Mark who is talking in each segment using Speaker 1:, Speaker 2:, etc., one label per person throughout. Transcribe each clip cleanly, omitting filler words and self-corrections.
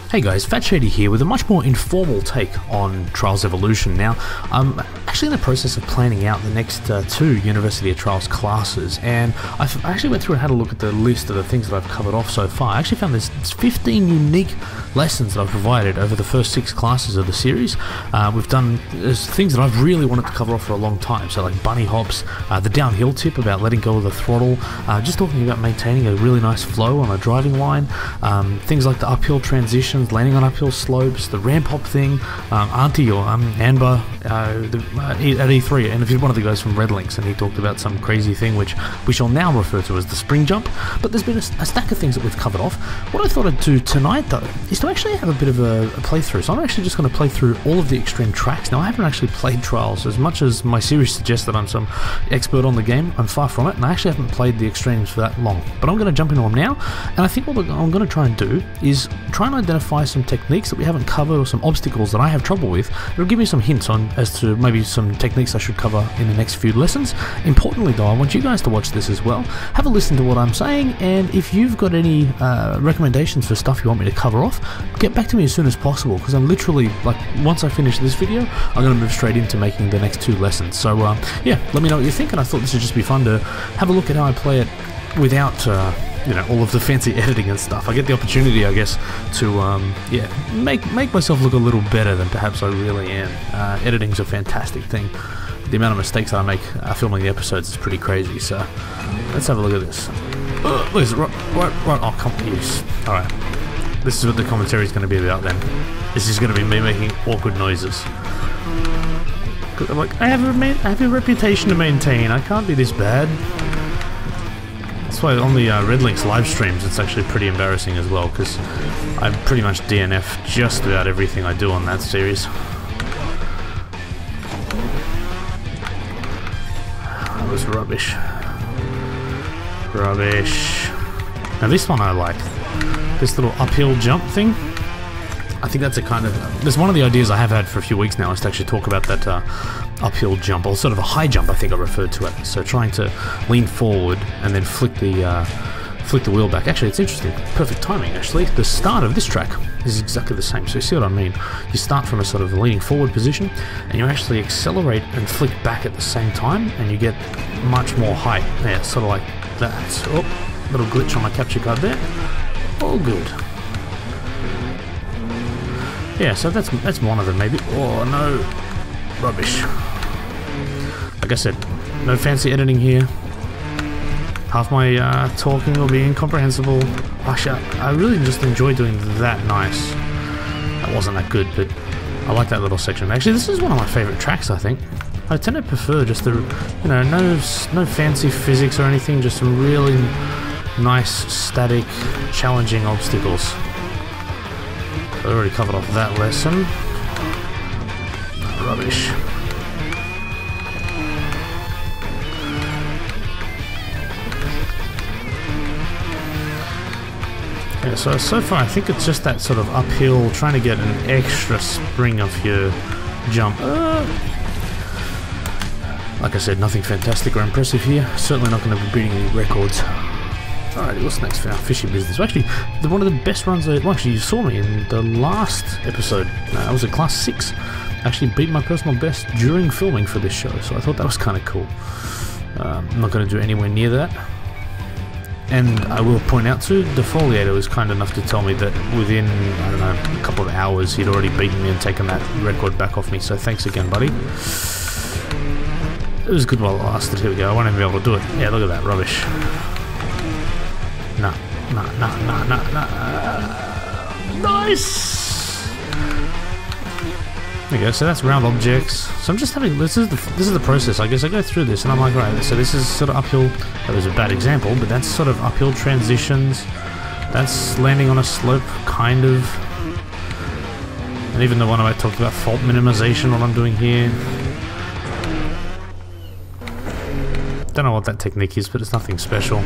Speaker 1: Hey guys, Fat Shady here with a much more informal take on Trials Evolution. Now, I'm actually in the process of planning out the next two University of Trials classes, and I actually went through and had a look at the list of the things that I've covered off so far. I actually found there's 15 unique lessons that I've provided over the first 6 classes of the series. We've done things that I've really wanted to cover off for a long time, so like bunny hops, the downhill tip about letting go of the throttle, just talking about maintaining a really nice flow on a driving line, things like the uphill transitions, landing on uphill slopes, the ramp hop thing, Auntie or Amber at E3, and if you're one of the guys from Red Links, and he talked about some crazy thing which we shall now refer to as the spring jump. But there's been a stack of things that we've covered off. What I thought I'd do tonight though is to actually have a bit of a playthrough. So I'm actually just going to play through all of the extreme tracks. Now I haven't actually played Trials as much as my series suggests that I'm some expert on the game. I'm far from it, and I actually haven't played the extremes for that long. But I'm going to jump into them now, and I think what I'm going to try and do is try and identify some techniques that we haven't covered or some obstacles that I have trouble with. It'll give me some hints on as to maybe some techniques I should cover in the next few lessons. Importantly though, I want you guys to watch this as well. Have a listen to what I'm saying, and if you've got any recommendations for stuff you want me to cover off, get back to me as soon as possible, because I'm literally, like, once I finish this video, I'm going to move straight into making the next 2 lessons. So yeah, let me know what you think, and I thought this would just be fun to have a look at how I play it without you know, all of the fancy editing and stuff. I get the opportunity, I guess, to yeah, make myself look a little better than perhaps I really am. Editing's a fantastic thing. The amount of mistakes that I make filming the episodes is pretty crazy. So let's have a look at this. Look, is it right? Oh, come use. All right, this is what the commentary is going to be about. Then this is going to be me making awkward noises. I'm like, I have a reputation to maintain. I can't be this bad. That's why on the Red Links live streams it's actually pretty embarrassing as well, because I pretty much DNF just about everything I do on that series. That was rubbish. Rubbish. Now this one I like. This little uphill jump thing. I think that's a kind of... There's one of the ideas I have had for a few weeks now is to actually talk about that uphill jump, or sort of a high jump I think I referred to it. So trying to lean forward and then flick the wheel back. Actually, it's interesting. Perfect timing, actually. The start of this track is exactly the same. So you see what I mean? You start from a sort of leaning forward position, and you actually accelerate and flick back at the same time, and you get much more height. Yeah, sort of like that. Oh, little glitch on my capture card there. All good. Yeah, so that's one of them maybe. Oh no, rubbish. Like I said, no fancy editing here. Half my talking will be incomprehensible. Actually, I really just enjoy doing that nice. That wasn't that good, but I like that little section. Actually, this is one of my favorite tracks, I think. I tend to prefer just the, you know, no fancy physics or anything, just some really nice, static, challenging obstacles. I already covered off that lesson. Rubbish. Yeah, so far I think it's just that sort of uphill, trying to get an extra spring off your jump. Like I said, nothing fantastic or impressive here. Certainly not going to be beating any records. Alright, what's next for our fishy business? Well, actually, one of the best runs well, actually, you saw me in the last episode. I was at class 6. I actually beat my personal best during filming for this show, so I thought that was kind of cool. I'm not going to do anywhere near that. And I will point out too, Defoliator was kind enough to tell me that within, I don't know, a couple of hours he'd already beaten me and taken that record back off me, so thanks again, buddy. It was good while it lasted. Here we go, I won't even be able to do it. Yeah, look at that, rubbish. Nah. Nice! There you go, so that's round objects. So I'm just having, this is the process. I guess I go through this and I'm like, right, so this is sort of uphill. That was a bad example, but that's sort of uphill transitions. That's landing on a slope, kind of. And even the one I talked about, fault minimization, what I'm doing here. Don't know what that technique is, but it's nothing special.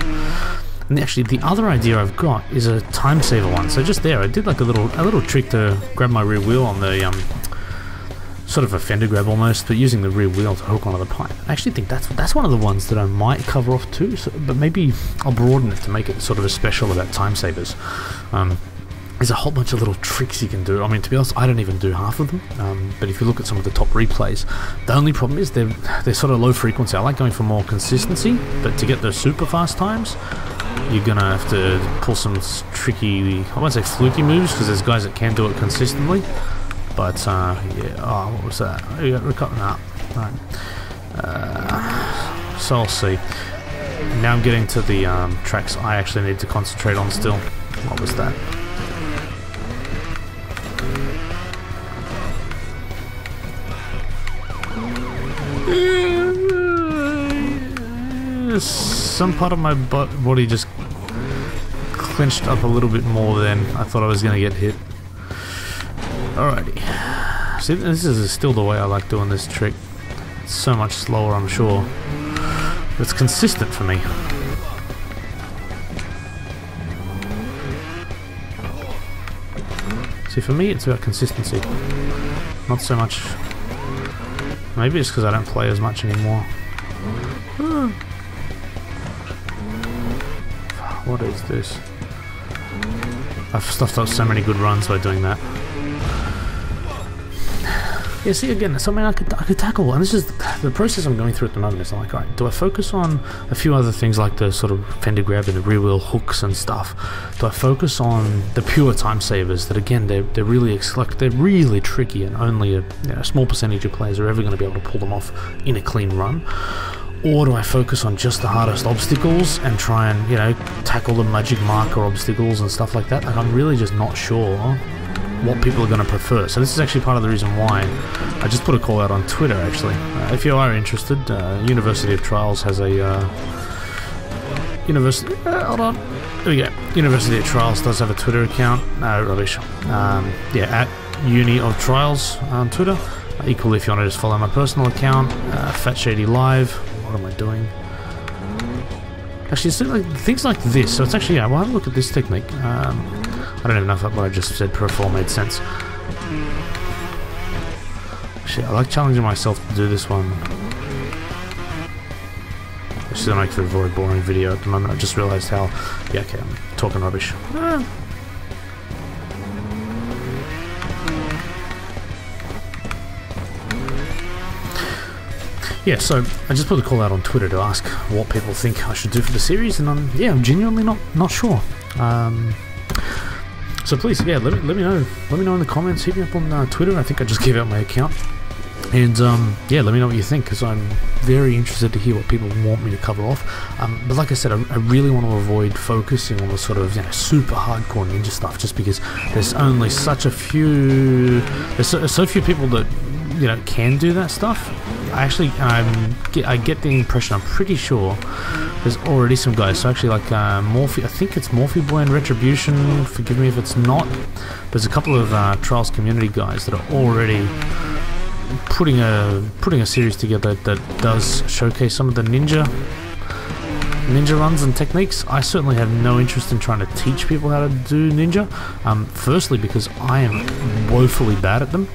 Speaker 1: And actually, the other idea I've got is a time saver one. So just there, I did like a little trick to grab my rear wheel on the sort of a fender grab almost, but using the rear wheel to hook onto the pipe. I actually think that's one of the ones that I might cover off too. So, but maybe I'll broaden it to make it sort of a special about time savers. there's a whole bunch of little tricks you can do. I mean, to be honest, I don't even do half of them. But if you look at some of the top replays, the only problem is they're sort of low frequency. I like going for more consistency, but to get those super fast times, you're gonna have to pull some tricky, I won't say fluky moves, because there's guys that can do it consistently. But yeah, oh, what was that? Oh, you got recutting up. Right. So I'll see. Now I'm getting to the tracks I actually need to concentrate on still. What was that? Some part of my body just clenched up a little bit more than I thought I was going to get hit. Alrighty. See, this is still the way I like doing this trick. It's so much slower, I'm sure. It's consistent for me. See, for me, it's about consistency. Not so much... Maybe it's because I don't play as much anymore. What is this? I've stuffed up so many good runs by doing that. Yeah, see, again, something I could tackle, and this is the process I'm going through at the moment. Is I'm like, alright, do I focus on a few other things like the sort of fender grab and the rear wheel hooks and stuff? Do I focus on the pure time savers that, again, they're really tricky, and only a small percentage of players are ever going to be able to pull them off in a clean run? Or do I focus on just the hardest obstacles and try and, tackle the magic marker obstacles and stuff like that? Like, I'm really just not sure what people are going to prefer. So this is actually part of the reason why I just put a call out on Twitter, actually. If you are interested, University of Trials has a... hold on. There we go. University of Trials does have a Twitter account. No, rubbish. Yeah, at Uni of Trials on Twitter. Equally, if you want to just follow my personal account, Fat Shady Live. What am I doing? Actually, it's like things like this. So it's actually, yeah, well, have a look at this technique. I don't even know if what I just said before made sense. Shit, I like challenging myself to do this one. This is gonna make for a very boring video at the moment. I just realised how... Yeah, okay, I'm talking rubbish. Yeah, so I just put a call out on Twitter to ask what people think I should do for the series, and I'm genuinely not sure. So please, yeah, let me know. Let me know in the comments. Hit me up on Twitter. I think I just gave out my account, and yeah, let me know what you think, because I'm very interested to hear what people want me to cover off. But like I said, I really want to avoid focusing on the sort of super hardcore ninja stuff, just because there's only such a few. There's so few people that can do that stuff. I get the impression, I'm pretty sure there's already some guys. So actually, like Morphe, I think it's Morphe Boy and Retribution. Forgive me if it's not. There's a couple of Trials community guys that are already putting a series together that does showcase some of the ninja runs and techniques. I certainly have no interest in trying to teach people how to do ninja. Firstly, because I am woefully bad at them.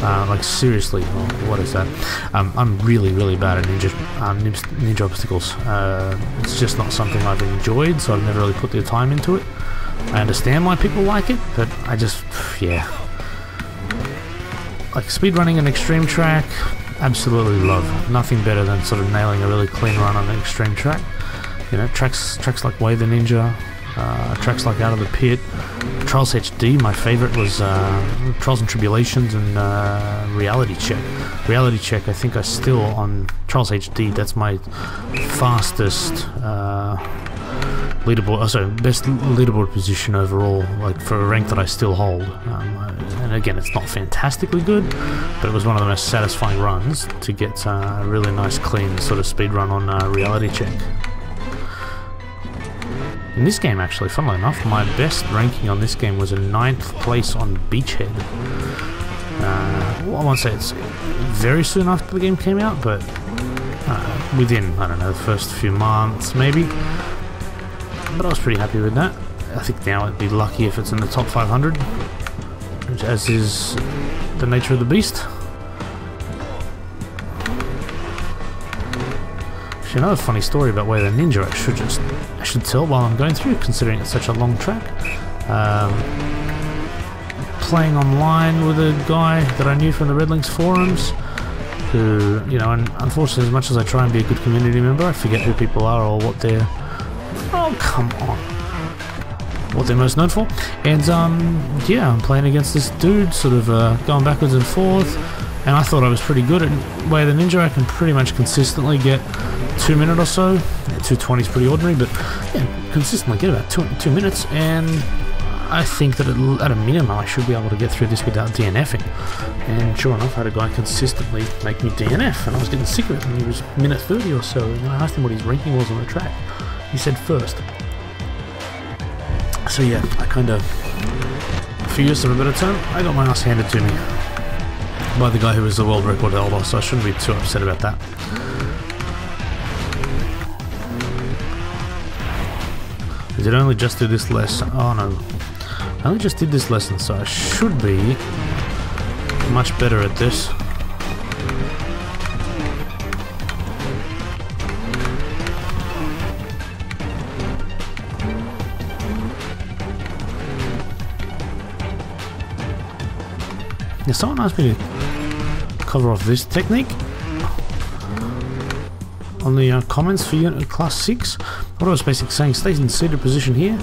Speaker 1: Like seriously, what is that? I'm really bad at ninja obstacles. It's just not something I've enjoyed, so I've never really put the time into it. I understand why people like it, but I just, yeah. Like speedrunning an extreme track, absolutely love. Nothing better than sort of nailing a really clean run on an extreme track. Tracks like Way the Ninja, tracks like Out of the Pit, Trials HD. My favourite was Trials and Tribulations and Reality Check. Reality Check, I think I still on Trials HD. That's my fastest leaderboard. Best leaderboard position overall, like for a rank that I still hold. And again, it's not fantastically good, but it was one of the most satisfying runs to get a really nice, clean sort of speed run on Reality Check. In this game, actually, funnily enough, my best ranking on this game was a 9th place on Beachhead. Well, I won't say it's very soon after the game came out, but within, I don't know, the first few months, maybe. But I was pretty happy with that. I think now it'd be lucky if it's in the top 500, which, as is the nature of the beast. Actually, another funny story about Way the Ninja I should tell while I'm going through, considering it's such a long track. playing online with a guy that I knew from the Red Links forums, who, you know, and unfortunately, as much as I try and be a good community member, I forget who people are or what they're... Oh, come on. What they're most known for. And, yeah, I'm playing against this dude, sort of going backwards and forth, and I thought I was pretty good at Way of the Ninja. I can pretty much consistently get 2 minutes or so. 2:20 is pretty ordinary, but yeah, consistently get about 2 minutes, and I think that at a minimum I should be able to get through this without DNFing. And sure enough, I had a guy consistently make me DNF, and I was getting sick of it, and he was minute 30 or so, and I asked him what his ranking was on the track. He said first. So yeah, I kind of, for use of a better term, I got my ass handed to me by the guy who was the world record holder, so I shouldn't be too upset about that. I did only just do this lesson. Oh no. I only just did this lesson, so I should be much better at this. Yeah, someone asked me to cover off this technique on the comments for unit class 6. What I was basically saying, stays in seated position here,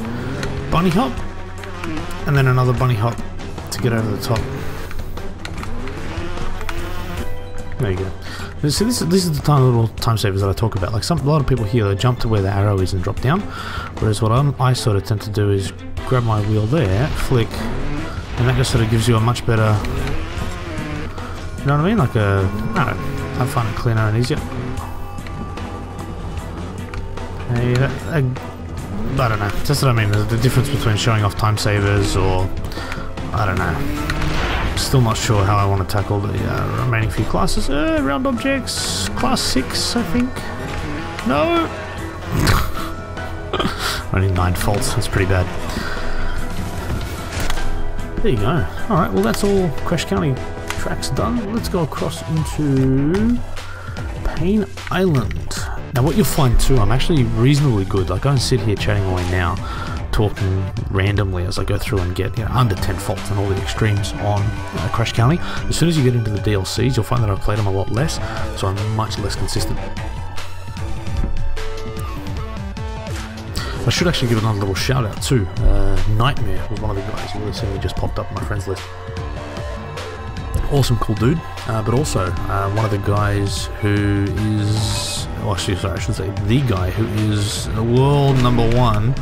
Speaker 1: bunny hop, and then another bunny hop to get over the top. There you go. So this is the tiny little time savers that I talk about. Like a lot of people here, they jump to where the arrow is and drop down, whereas what I sort of tend to do is grab my wheel there, flick, and that just sort of gives you a much better, you know what I mean? Like a, I don't know, I find it cleaner and easier. I don't know, that's what I mean, the difference between showing off time savers or, I don't know. Still not sure how I want to tackle the remaining few classes. Round objects, class 6 I think. No! Only 9 faults, that's pretty bad. There you go. Alright, well that's all Crash County tracks done. Let's go across into Payne Island. Now what you'll find too, I'm actually reasonably good. Like I don't sit here chatting away now, talking randomly as I go through and get, you know, under 10 faults and all the extremes on Crash County. As soon as you get into the DLCs, you'll find that I've played them a lot less, so I'm much less consistent. I should actually give another little shout out too. Nightmare was one of the guys who recently just popped up on my friends list. Awesome, cool dude, but also one of the guys who is, well, actually, sorry, I should say the guy who is world #1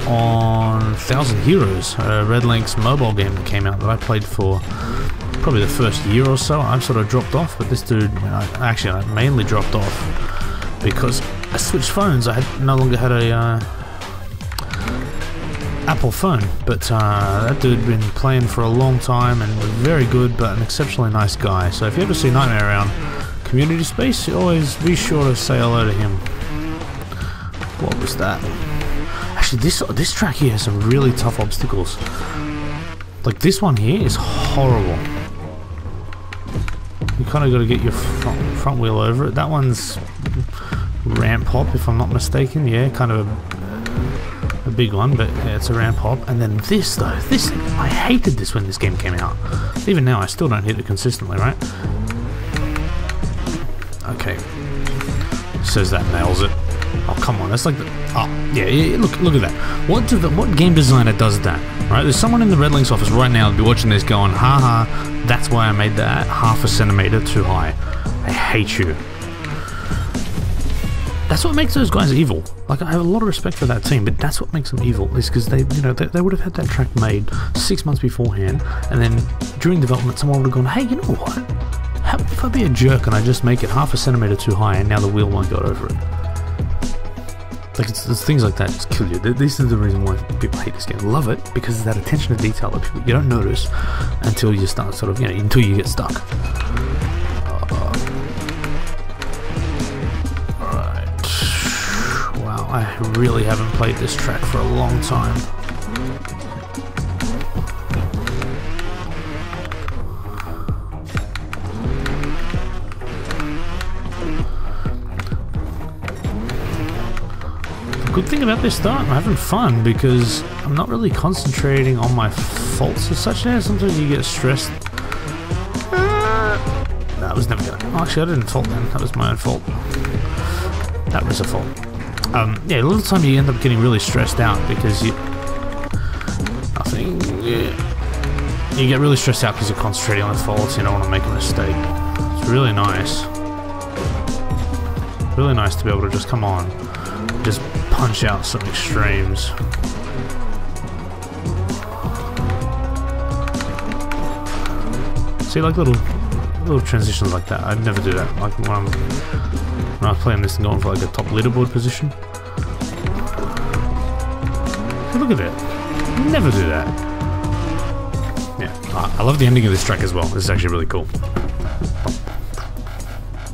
Speaker 1: on 1,000 Heroes, a Red Links mobile game that came out that I played for probably the first year or so. I've sort of dropped off, but this dude, I mainly dropped off because I switched phones. I no longer had a Apple phone, but that dude had been playing for a long time and was very good, but an exceptionally nice guy. So if you ever see Nightmare around community space, always be sure to say hello to him. What was that? Actually, this track here has some really tough obstacles. Like this one here is horrible. You kind of got to get your front wheel over it. That one's ramp hop, if I'm not mistaken. Yeah, kind of a big one, but yeah, it's a ramp hop. And then this though, I hated this when this game came out. Even now, I still don't hit it consistently, right? Okay, says that nails it. Oh come on, that's like the, oh yeah, look at that. What game designer does that? Right, there's someone in the Red Links office right now that'll be watching this going, haha, that's why I made that 1/2 centimeter too high. I hate you. That's what makes those guys evil. Like, I have a lot of respect for that team, but that's what makes them evil, is because they, you know, they would have had that track made 6 months beforehand, and then during development someone would have gone, hey, you know what? How if I be a jerk and I just make it 1/2 centimeter too high and now the wheel won't go over it? Like, it's things like that just kill you. This is the reason why people hate this game. Love it, because it's that attention to detail that people, you don't notice until you start sort of, you know, until you get stuck. I really haven't played this track for a long time. The good thing about this start, I'm having fun because I'm not really concentrating on my faults as such now. Sometimes you get stressed. That was never gonna... Oh, actually, I didn't fault then. That was my own fault. That was a fault. Yeah, a lot of the time you end up getting really stressed out because you... Nothing... Yeah. You get really stressed out because you're concentrating on the faults. You don't want to make a mistake. It's really nice. Really nice to be able to just come on, just punch out some extremes. See, like little transitions like that. I'd never do that. Like when I was playing this and going for like a top leaderboard position. Hey, look at that. Never do that. Yeah, I love the ending of this track as well. This is actually really cool.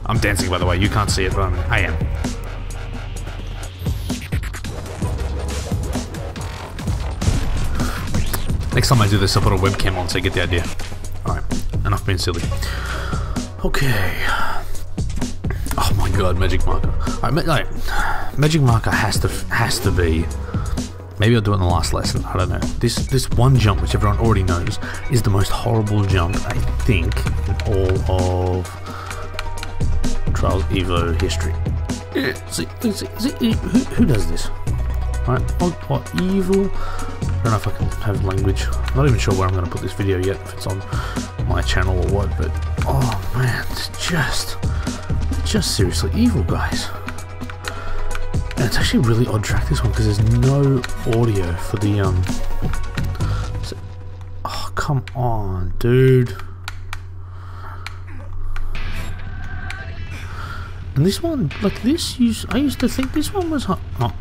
Speaker 1: I'm dancing, by the way. You can't see it, but I am. Next time I do this, I'll put a webcam on so you get the idea. Alright, enough being silly. Okay. Oh my god, magic marker. Alright, magic marker has to be... Maybe I'll do it in the last lesson, I don't know. This one jump, which everyone already knows, is the most horrible jump, I think, in all of Trials Evo history. See, who does this? Right, what evil? I don't know if I can have language. I'm not even sure where I'm going to put this video yet, if it's on my channel or what, but oh man, it's just seriously evil, guys. And it's actually a really odd track, this one, because there's no audio for the oh, come on, dude. And this one, like this, I used to think this one was hard. Oh.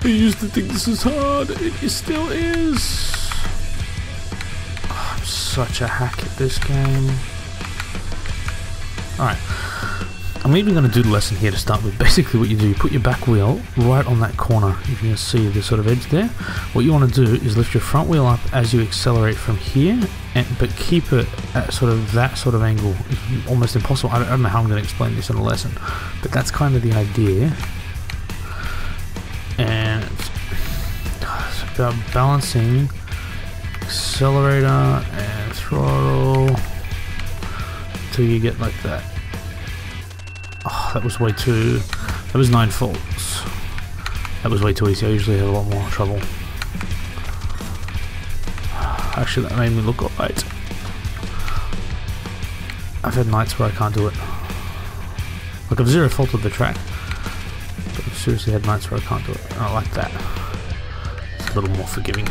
Speaker 1: I used to think this was hard. It still is. Oh, I'm such a hack at this game. Alright. I'm even going to do the lesson here to start with. Basically what you do, you put your back wheel right on that corner. If you can see the sort of edge there. What you want to do is lift your front wheel up as you accelerate from here, but keep it at sort of that sort of angle. It's almost impossible. I don't know how I'm going to explain this in a lesson, but that's kind of the idea. And it's about balancing accelerator and throttle until you get like that. Oh, that was way too... That was 9 faults. That was way too easy. I usually have a lot more trouble. Actually, that made me look alright. I've had nights where I can't do it. Like, I've zero fault with the track, but I've seriously had nights where I can't do it. And I like that. It's a little more forgiving.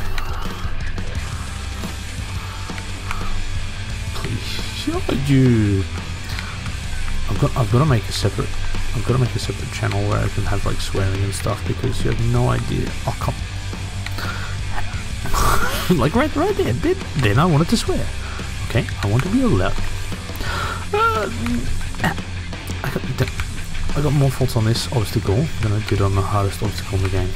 Speaker 1: Please, should you... I've got to make a separate channel where I can have like swearing and stuff, because you have no idea. Oh come, like right there. Then I wanted to swear. Okay, I want to be allowed. I got more faults on this obstacle than I did on the hardest obstacle in the game.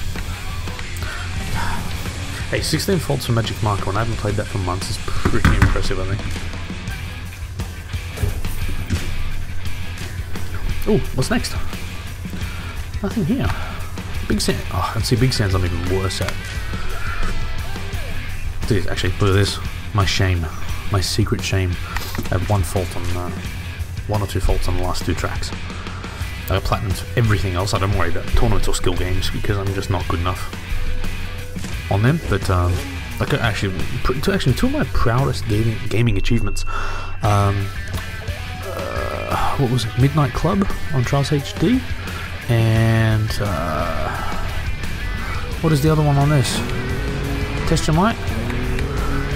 Speaker 1: Hey, 16 faults for Magic Marker when I haven't played that for months is pretty impressive, I think. Oh, what's next? Nothing here. Big Sand. Oh, and see, Big Sand's I'm even worse at. Dude, actually, look at this. My shame. My secret shame. I have one fault on, one or two faults on the last 2 tracks. I got platinum for everything else. I don't worry about tournaments or skill games because I'm just not good enough on them. But like actually 2 of my proudest gaming achievements. What was it? Midnight Club on Trials HD, and what is the other one on this? Test Your Might?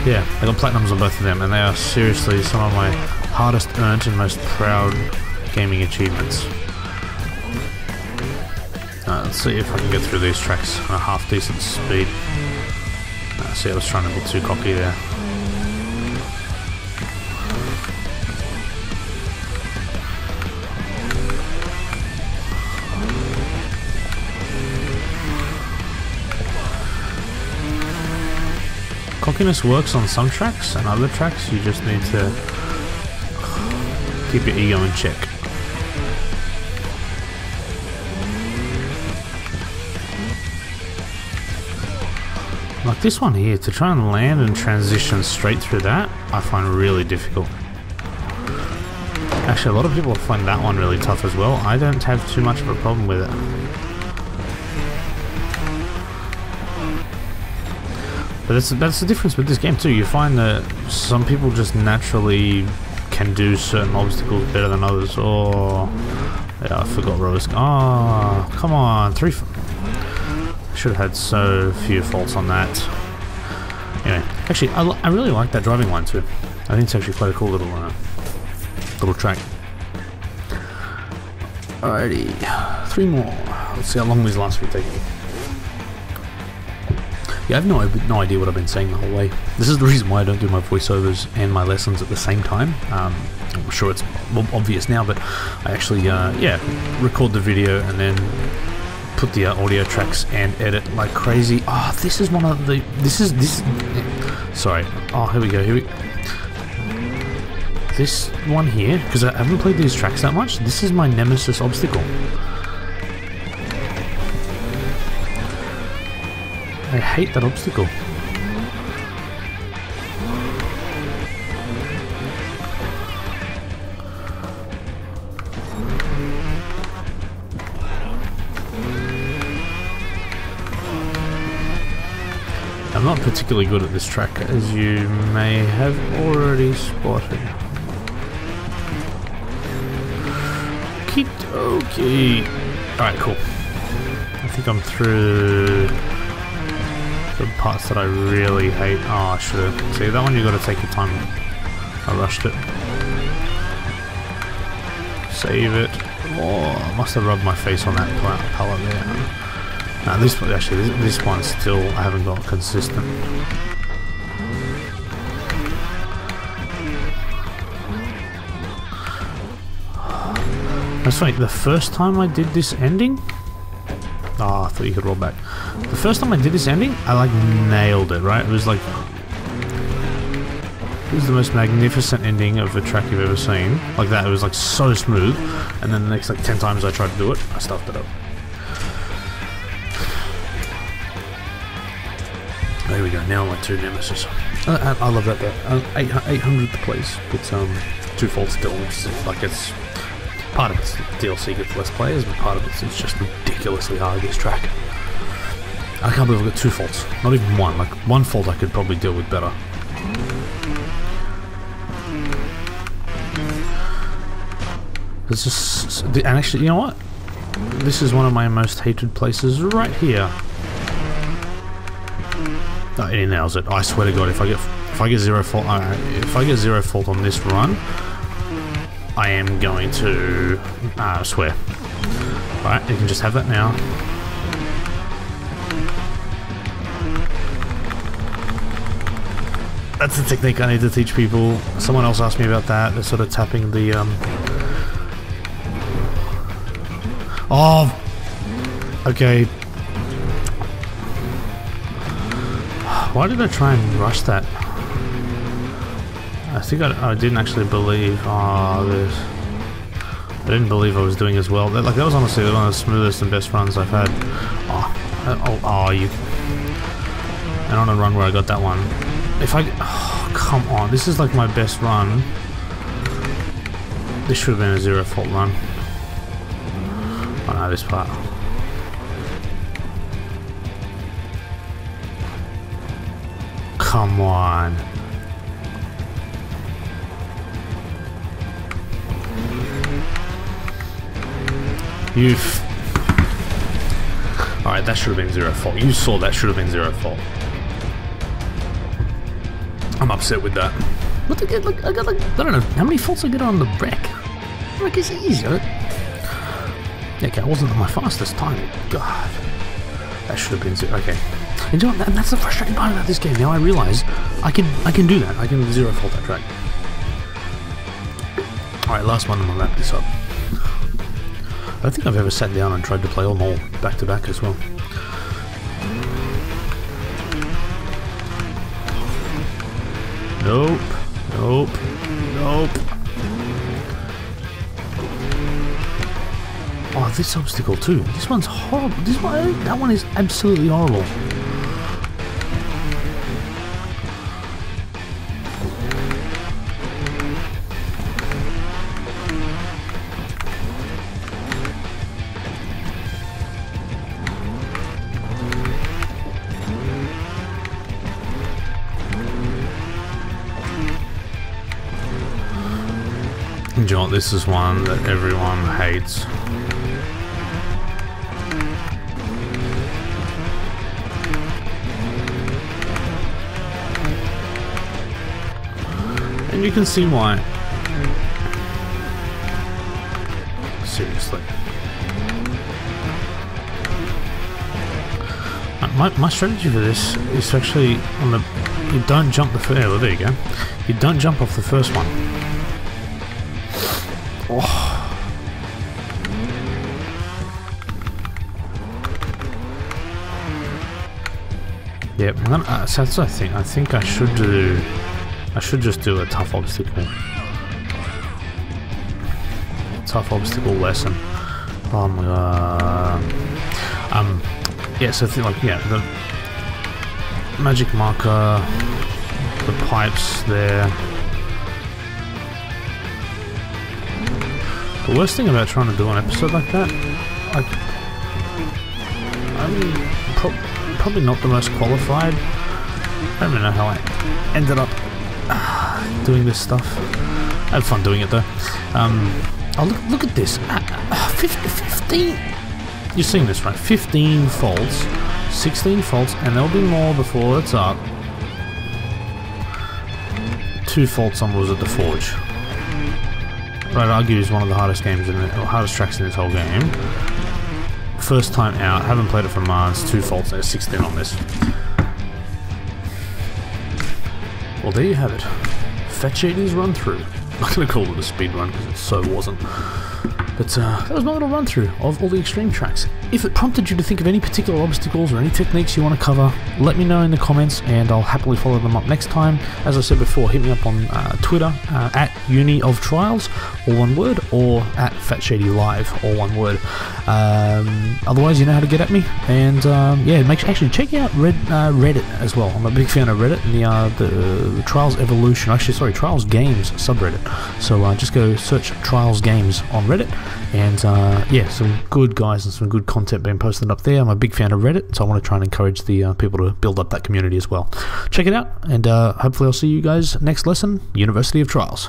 Speaker 1: Yeah, I got platinums on both of them, and they are seriously some of my hardest earned and most proud gaming achievements. Let's see if I can get through these tracks at a half decent speed. See, I was trying to be too cocky there. Cockiness works on some tracks, and other tracks you just need to keep your ego in check. Like this one here, to try and land and transition straight through that, I find really difficult. Actually, a lot of people find that one really tough as well. I don't have too much of a problem with it. But that's the difference with this game too. You find that some people just naturally can do certain obstacles better than others. Oh, yeah, I forgot roller skate. Oh, come on, should have had so few faults on that. Anyway, actually, I really like that driving line too. I think it's actually quite a cool little track. Alrighty, 3 more. Let's see how long these last few take me. Yeah, I have no idea what I've been saying the whole way. This is the reason why I don't do my voiceovers and my lessons at the same time. I'm sure it's obvious now, but I actually, yeah, record the video and then put the audio tracks and edit like crazy. Oh, this is one of the... Sorry. Oh, here we go. This one here, because I haven't played these tracks that much, this is my nemesis obstacle. I hate that obstacle. I'm not particularly good at this track, as you may have already spotted. Okie. Alright, cool. I think I'm through the parts that I really hate. Oh, I should have. See, that one you gotta take your time. I rushed it. Save it. Oh, I must have rubbed my face on that palette there. Nah, this one, actually, this one still I haven't got consistent. That's funny, the first time I did this ending... Oh, I thought you could roll back. The first time I did this ending, I like nailed it, right? It was like... It was the most magnificent ending of a track you've ever seen. Like that, it was like so smooth. And then the next like 10 times I tried to do it, I stuffed it up. There we go, now my 2 nemesis. I love that bit. 800 the place. It's 2 faults still, which is like it's... Part of it's DLC gets less players, but part of it's just ridiculously hard, this track. I can't believe I've got 2 faults. Not even one. Like, 1 fault I could probably deal with better. It's just... And actually, you know what? This is one of my most hated places right here. Oh, he nails it. I swear to God, if I get 0 fault... if I get 0 fault on this run... I am going to swear. Alright, you can just have that now. That's the technique I need to teach people. Someone else asked me about that. They're sort of tapping the... Oh! Okay. Why did I try and rush that? I think I didn't actually believe. I didn't believe I was doing as well. That was honestly one of the smoothest and best runs I've had. You. And on a run where I got that one. Oh, come on! This is like my best run. This should have been a 0 fault run. Oh no, this part. Come on. Alright, that should have been 0 fault. You saw that should have been 0 fault. I'm upset with that. What I got like, I don't know, how many faults I get on the wreck? Like, it's easy, right? Okay, I wasn't at my fastest time. God. That should have been 0. Okay. And you know what, that's the frustrating part about this game. Now I realise I can do that. I can 0 fault that track. Alright, last one, I'm gonna wrap this up. I don't think I've ever sat down and tried to play them all back to back as well. Nope. Nope. Nope. Oh, this obstacle too. This one's horrible. That one is absolutely horrible. you know what, this is one that everyone hates. And you can see why. Seriously. My strategy for this is actually on the... You don't jump the first... Well, there you go. You don't jump off the first one. Oh. Yep, so that's what I think. I think I should do... I should just do a tough obstacle. Tough obstacle lesson. Oh my god. Yeah, so like, yeah, the magic marker, the pipes there. The worst thing about trying to do an episode like that, like, I'm probably not the most qualified. I don't even know how I ended up doing this stuff. I had fun doing it though. Oh, look at this. 15. You're seeing this, right? 15 faults, 16 faults, and there'll be more before it's up. 2 faults on was at the Forge. I'd argue is one of the hardest games in the hardest tracks in this whole game. First time out, haven't played it for months. 2 faults, there's 16 on this. Well, there you have it. Fetch 80's run through. I'm not going to call it a speed run because it so wasn't. But that was my little run through of all the extreme tracks. If it prompted you to think of any particular obstacles or any techniques you want to cover, let me know in the comments and I'll happily follow them up next time. As I said before, hit me up on Twitter at UniofTrials, all one word, or at FatShadyLive, all one word. Otherwise, you know how to get at me. And yeah, actually check out Reddit as well. I'm a big fan of Reddit and the Trials Evolution, actually sorry, Trials Games subreddit. So just go search Trials Games on Reddit. And yeah, some good guys and some good content being posted up there. I'm a big fan of Reddit, so I want to try and encourage the people to build up that community as well. Check it out, and hopefully I'll see you guys next lesson, University of Trials.